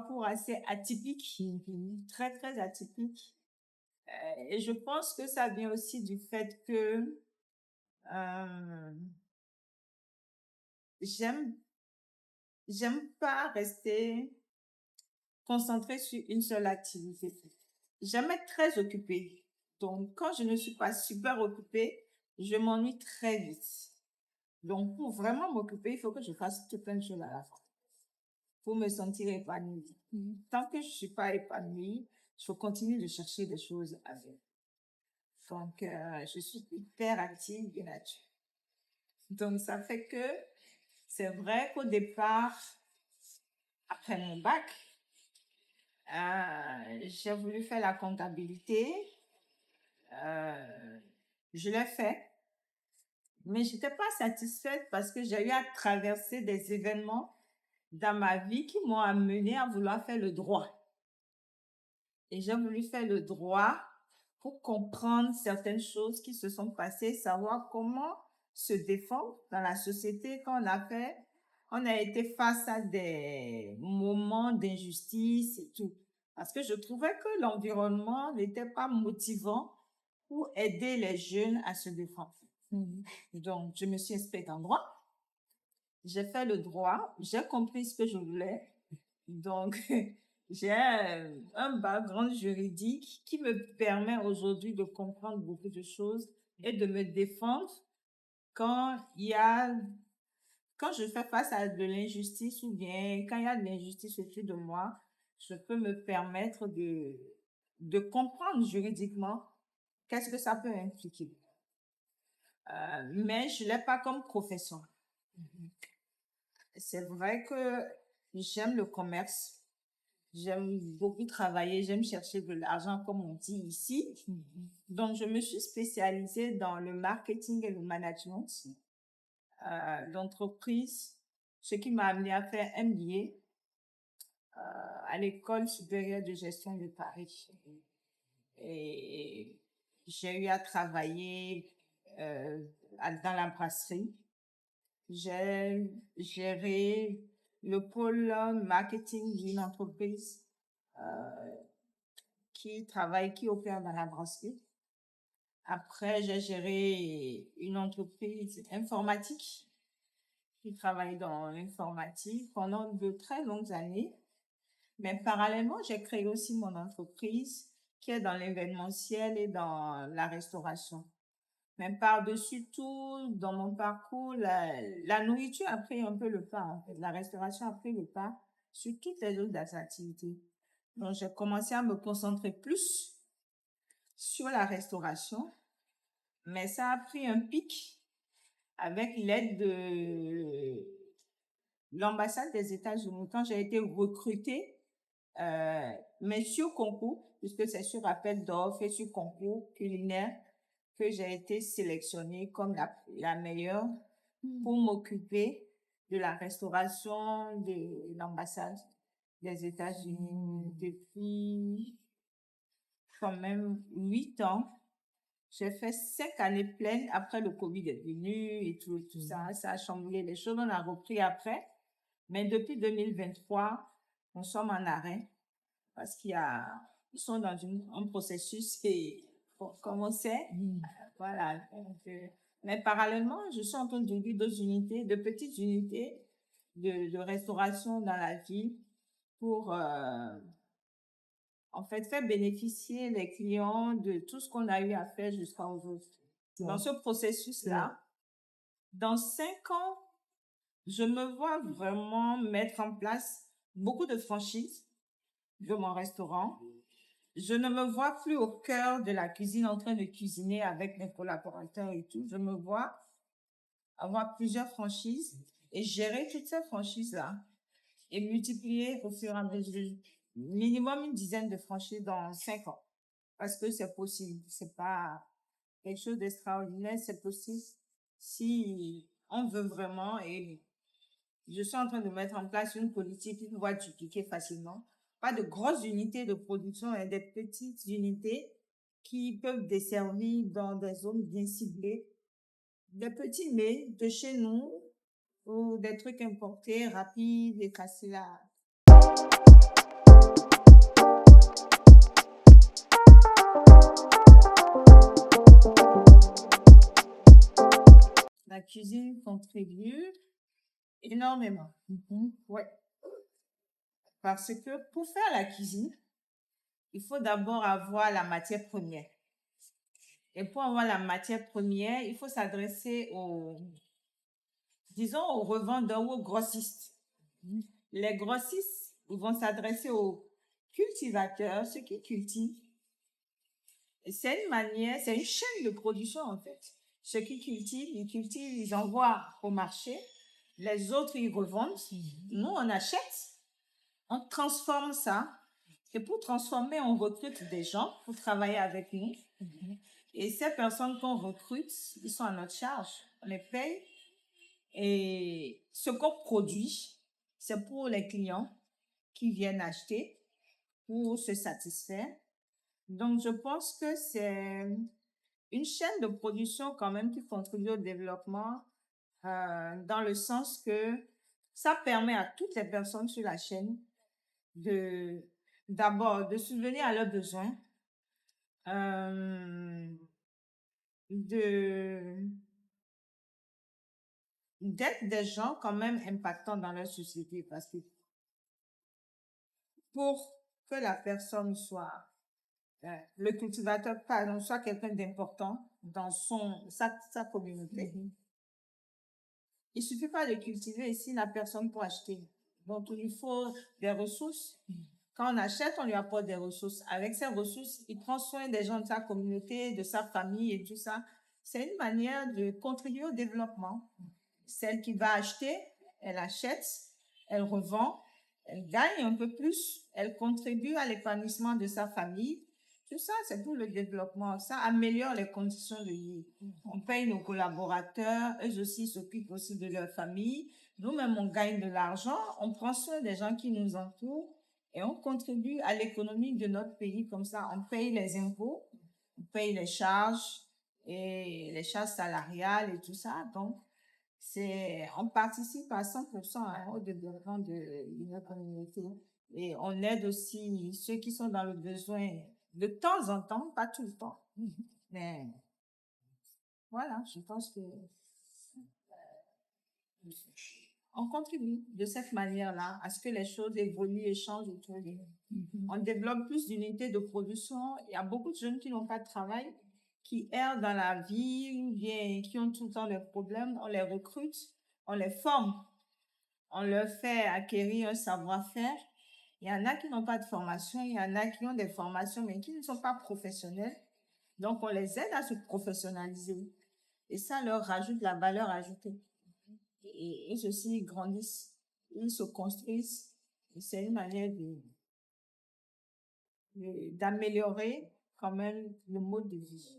parcours assez atypique, très, très atypique. Et je pense que ça vient aussi du fait que euh, j'aime, j'aime pas rester concentrée sur une seule activité. J'aime être très occupée. Donc, quand je ne suis pas super occupée, je m'ennuie très vite. Donc, pour vraiment m'occuper, il faut que je fasse tout plein de choses à la fois pour me sentir épanouie. Tant que je suis pas épanouie, je continue de chercher des choses à faire. Donc, je suis hyper active de nature. Donc, ça fait que c'est vrai qu'au départ, après mon bac, j'ai voulu faire la comptabilité. Je l'ai fait, mais j'étais pas satisfaite parce que j'ai eu à traverser des événements dans ma vie qui m'ont amenée à vouloir faire le droit. Et j'ai voulu faire le droit pour comprendre certaines choses qui se sont passées, savoir comment se défendre dans la société quand on a été face à des moments d'injustice et tout. Parce que je trouvais que l'environnement n'était pas motivant pour aider les jeunes à se défendre. Donc, je me suis inscrite en droit. J'ai fait le droit. J'ai compris ce que je voulais. Donc, j'ai un background juridique qui me permet aujourd'hui de comprendre beaucoup de choses et de me défendre quand quand je fais face à de l'injustice ou bien quand il y a de l'injustice au-dessus de moi, je peux me permettre de comprendre juridiquement qu'est-ce que ça peut impliquer. Mais je l'ai pas comme profession. C'est vrai que j'aime le commerce. J'aime beaucoup travailler, j'aime chercher de l'argent, comme on dit ici. Donc, je me suis spécialisée dans le marketing et le management d'entreprise, ce qui m'a amené à faire MBA à l'École supérieure de gestion de Paris. Et j'ai eu à travailler dans la brasserie. J'ai géré le pôle marketing d'une entreprise qui opère dans la brasserie. Après, j'ai géré une entreprise informatique qui travaille dans l'informatique pendant de très longues années. Mais parallèlement, j'ai créé aussi mon entreprise qui est dans l'événementiel et dans la restauration. Mais par-dessus tout, dans mon parcours, la nourriture a pris un peu le pas, en fait. La restauration a pris le pas sur toutes les autres activités. Donc, j'ai commencé à me concentrer plus sur la restauration, mais ça a pris un pic avec l'aide de l'ambassade des États-Unis. Quand j'ai été recrutée, mais sur concours, puisque c'est sur appel d'offres et sur concours culinaire, que j'ai été sélectionnée comme la meilleure pour m'occuper de la restauration de l'ambassade des États-Unis depuis quand même 8 ans. J'ai fait 5 années pleines après le Covid est venu et tout ça. Ça a chamboulé les choses. On a repris après. Mais depuis 2023, nous sommes en arrêt parce ils sont dans un processus et comme on sait, voilà. Mais parallèlement, je suis en train d'ouvrir d'autres unités, de petites unités de restauration dans la ville pour en fait faire bénéficier les clients de tout ce qu'on a eu à faire jusqu'à aujourd'hui. Dans ce processus-là, dans 5 ans, je me vois vraiment mettre en place beaucoup de franchises de mon restaurant. Je ne me vois plus au cœur de la cuisine en train de cuisiner avec mes collaborateurs et tout. Je me vois avoir plusieurs franchises et gérer toutes ces franchises-là et multiplier au fur et à mesure minimum une dizaine de franchises dans 5 ans. Parce que c'est possible. C'est pas quelque chose d'extraordinaire. C'est possible si on veut vraiment. Et je suis en train de mettre en place une politique qui va dupliquer facilement. Pas de grosses unités de production, mais des petites unités qui peuvent desservir dans des zones bien ciblées. Des petits mets de chez nous ou des trucs importés, rapides et faciles à cuisine contribue énormément. Ouais. Parce que pour faire la cuisine, il faut d'abord avoir la matière première. Et pour avoir la matière première, il faut s'adresser disons, aux revendeurs ou aux grossistes. Les grossistes, ils vont s'adresser aux cultivateurs, ceux qui cultivent. Et c'est une manière, c'est une chaîne de production, en fait. Ceux qui cultivent, ils envoient au marché. Les autres, ils revendent. Nous, on achète, on transforme ça. Et pour transformer, on recrute des gens pour travailler avec nous. Et ces personnes qu'on recrute, ils sont à notre charge. On les paye. Et ce qu'on produit, c'est pour les clients qui viennent acheter pour se satisfaire. Donc, je pense que c'est une chaîne de production quand même qui contribue au développement dans le sens que ça permet à toutes les personnes sur la chaîne d'abord de subvenir à leurs besoins, d'être des gens quand même impactants dans leur société parce que pour que la personne soit le cultivateur, pardon, soit quelqu'un d'important dans sa communauté. Il suffit pas de cultiver ici la personne pour acheter. Donc, il faut des ressources. Quand on achète, on lui apporte des ressources. Avec ces ressources, il prend soin des gens de sa communauté, de sa famille et tout ça. C'est une manière de contribuer au développement. Celle qui va acheter, elle achète, elle revend, elle gagne un peu plus, elle contribue à l'épanouissement de sa famille. Tout ça, c'est pour le développement. Ça améliore les conditions de vie. On paye nos collaborateurs, eux aussi s'occupent aussi de leur famille. Nous-mêmes, on gagne de l'argent, on prend soin des gens qui nous entourent et on contribue à l'économie de notre pays comme ça. On paye les impôts, on paye les charges et les charges salariales et tout ça. Donc, on participe à 100% au développement de notre communauté. Et on aide aussi ceux qui sont dans le besoin de temps en temps, pas tout le temps. Mais voilà, je pense que on contribue de cette manière-là à ce que les choses évoluent et changent autour de nous. On développe plus d'unités de production. Il y a beaucoup de jeunes qui n'ont pas de travail, qui errent dans la vie ou bien qui ont tout le temps des problèmes. On les recrute, on les forme, on leur fait acquérir un savoir-faire. Il y en a qui n'ont pas de formation, il y en a qui ont des formations mais qui ne sont pas professionnels. Donc, on les aide à se professionnaliser. Et ça leur rajoute la valeur ajoutée. Et ceux-ci grandissent, ils se construisent. Et c'est une manière d'améliorer quand même le mode de vie.